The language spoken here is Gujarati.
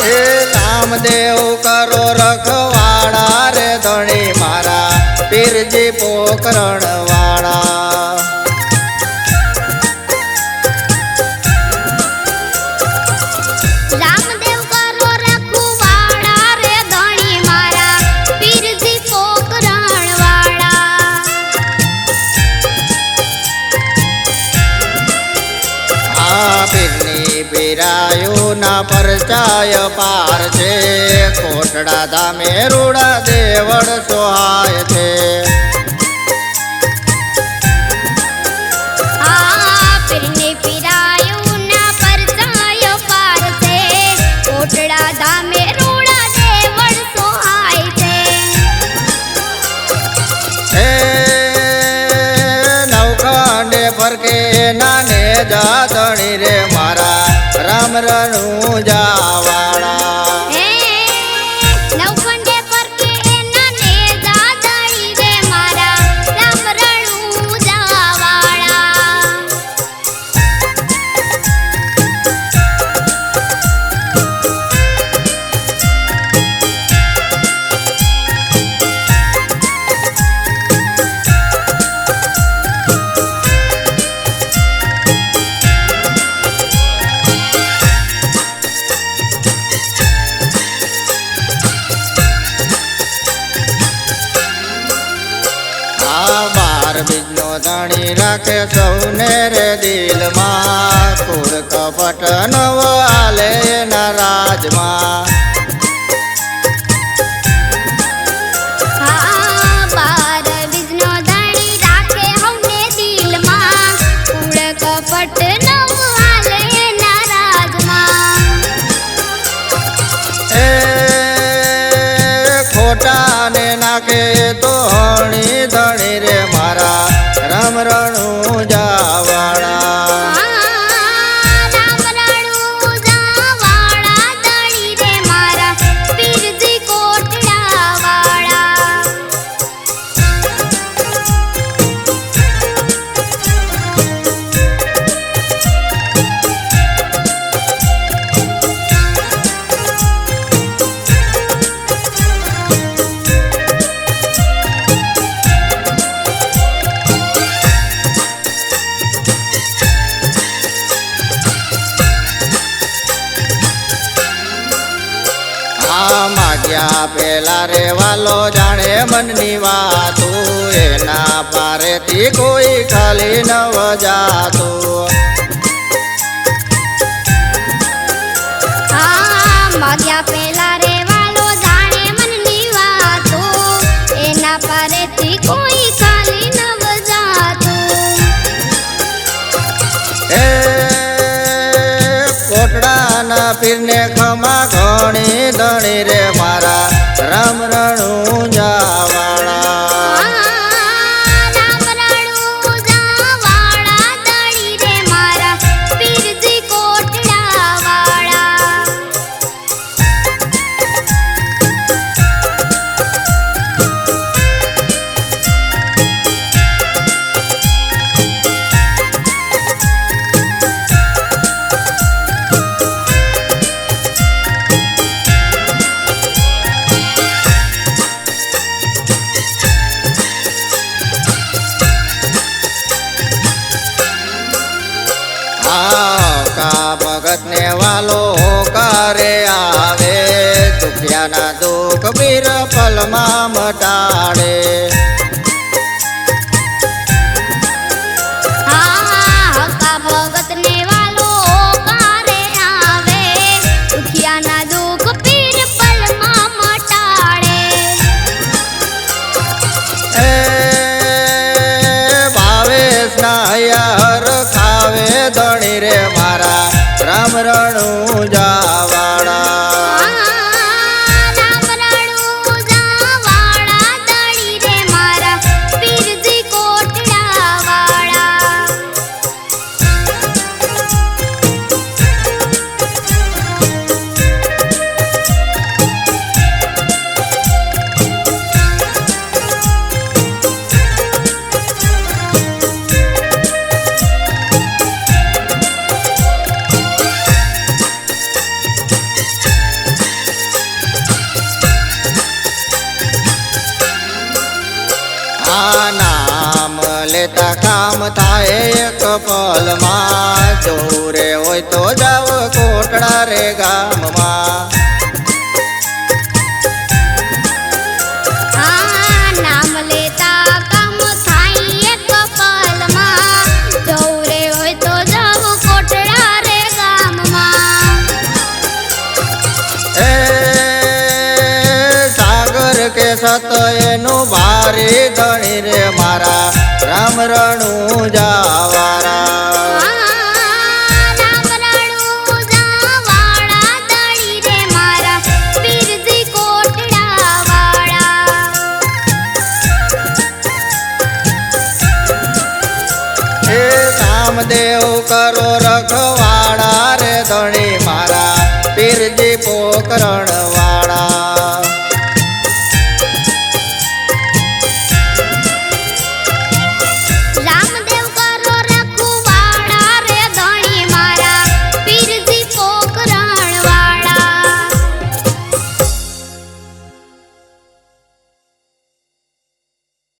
એ નામદેવ કરો રખવાડા રે ધણી મારા પીરજી પોકરણ વાળા રામદેવ કરો રખવાડા રે ધણી મારા પીરજી પોકરણ વાળા આ પીરની પીરાયું ના પરચાય પાર છે કોટડા ધામે રૂડા દેવળ સોહાય છે પીરની પીરાયું ના પરચાય પાર છે કોટડા ધામે રૂડા દેવળ સોહાય છે એ નવખંડે ફરકે નાને જાતણી રે મારા રામ રણું જાવાળા હે નવખંડે પરકે નાને દાદડી રે મારા રામ રણું જાવાળા આ બાર બીજનો ધણી રાખે સૌને રે દિલમાં કુળ કપટ નવ આલે ના રાજમાં બાર બીજનો ધણી રાખે હમને દિલમાં કુળ કપટ નવ હાલે ના રાજમાં એ ખોટા ને નાખે તો હણી ધણી રે મારા રામ રણું જાવાળા રામ રણું જાવાળા ધણી રે મારા પીરજી કોટડા વાળા આ માગ્યા પેલા રે વાલો જાણે મનની વાતું એના પારેથી કોઈ ખાલી નવ જાતું માગ્યા પેલા રે વાલો જાણે મનની વાતો એના પારેથી કોઈ ખાલી નવ જાતું એ કોટડાના પીરને ખમા ઘણી ધણી રે મારા રામ રણું જાવાળા રામ રણું જાવાળા ધણી રે મારા પીરજી કોટડા વાળા કા ભગત ને વાલો કરે આવે દુખિયાના દુઃખ પીર પલમાં મટાડે હકા ભગત ને વાલો કારે આવે દુખિયાના દુઃખ પીર પલમાં મટાડે એ ભાવેશ ના હર ખાવે ધણી રે મારા રામ રણું જાવાળા રામ રણું જાવાળા ધણી રે મારા પીરજી કોટડા વાળા કામ થાય એક પલમાં જવું રે હોય તો જાવ કોટડા રે ગામમાં આ નામ લેતા કામ થાય એક પલમાં જવું રે હોય તો જાવ કોટડા રે ગામમાં એ સાગર કે સત એનું ભારી ધણી રે મારા રામ રણું જાવારા રામ રણુજા વાળા દળી રે મારા પીરજી કોટડા વાળા એ નામદેવ કરો રખવાડા રે ધણી મારા પીરજી પોકરણ